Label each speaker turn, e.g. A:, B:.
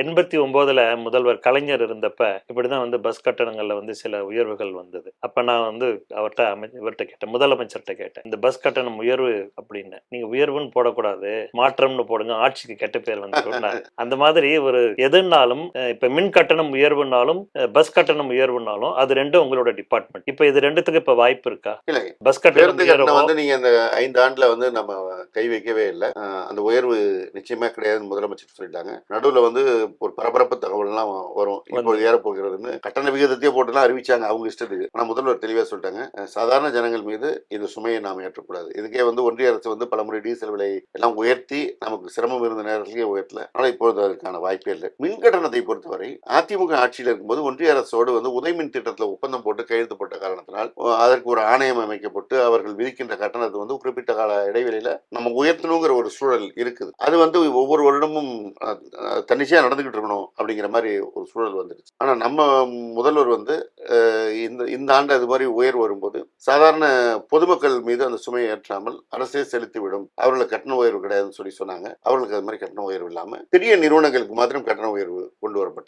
A: 89ல முதல்வர் கலைஞர் இருந்தப்ப இப்படிதான் வந்து பஸ் கட்டணங்கள்ல வந்து சில உயர்வுகள் வந்தது. அப்ப நான் வந்து அவர்ட்ட இவர்ட்ட கேட்டேன், முதலமைச்சர்ட்ட கேட்டேன். இந்த பஸ் கட்டணம் உயர்வு அப்படின்னு. நீங்க உயர்வுன்னு போடக்கூடாது, மாற்றம்னு போடுங்க, ஆட்சிக்கு கெட்ட பேர் வந்துடும். அந்த மாதிரி ஒரு எதுனாலும் இப்ப மின் கட்டணம் உயர்வுனாலும் பஸ் கட்டணம் உயர்வுனாலும் அது ரெண்டும் உங்களோட டிபார்ட்மெண்ட். இப்ப இது ரெண்டுத்துக்கு இப்ப வாய்ப்பு இருக்கா?
B: இல்ல,
A: பஸ்
B: பேருந்து கட்டணம்
A: கட்டணம்
B: வந்து நீங்க அந்த 5 ஆண்டுல வந்து நம்ம கை வைக்கவே இல்லை. அந்த உயர்வு நிச்சயமா கிடையாதுன்னு முதலமைச்சர் சொல்லிட்டாங்க. நடுவுல வந்து ஒரு பரபரப்பு தகவல்லாம் வரும், இப்போது ஏறப்போகிறதுன்னு கட்டண விகிதத்தையே போட்டுலாம் அறிவிச்சாங்க அவங்க இஷ்டத்துக்கு. ஆனா முதல்வர் தெளிவா சொல்லிட்டாங்க, சாதாரண ஜனங்கள் மீது இந்த சுமையை நாம் ஏற்றக்கூடாது. இதுக்கே வந்து ஒன்றிய அரசு வந்து பலமுறை டீசல் விலை எல்லாம் உயர்த்தி நமக்கு சிரமம் இருந்த நேரத்திலேயே உயர்த்தல. ஆனால் இப்பொழுது அதற்கான வாய்ப்பே இல்லை. மின் கட்டணத்தை பொறுத்தவரை அதிமுக ஆட்சியில் இருக்கும்போது ஒன்றிய அரசோடு வந்து உதயமின் திட்டத்தில் ஒப்பந்தம் போட்டு கையெழுத்து போட்ட காரணத்தினால் அதற்கு ஒரு ஆணையம் அமைக்கப்பட்டு அவர்கள் விதிக்கின்ற கட்டணத்தை வந்து குறிப்பிட்ட கால இடைவெளியில நம்ம உயர்த்தணுங்கிற ஒரு சூழல் இருக்குது. அது வந்து ஒவ்வொரு வருடமும் தன்னிச்சையா நடந்துகிட்டு இருக்கணும் அப்படிங்கிற மாதிரி ஒரு சூழல் வந்துருச்சு. ஆனா நம்ம முதல்வர் வந்து இந்த ஆண்டு அது மாதிரி உயர்வு வரும்போது சாதாரண பொதுமக்கள் மீது அந்த சுமையை ஏற்றாமல் அரசே செலுத்திவிடும், அவர்களுக்கு கட்டண உயர்வு கிடையாதுன்னு சொல்லி சொன்னாங்க. அவர்களுக்கு அது மாதிரி கட்டண உயர்வு இல்லாம பெரிய நிறுவனங்களுக்கு மாத்திரம் கட்டண உயர்வு கொண்டு வரப்பட்டது.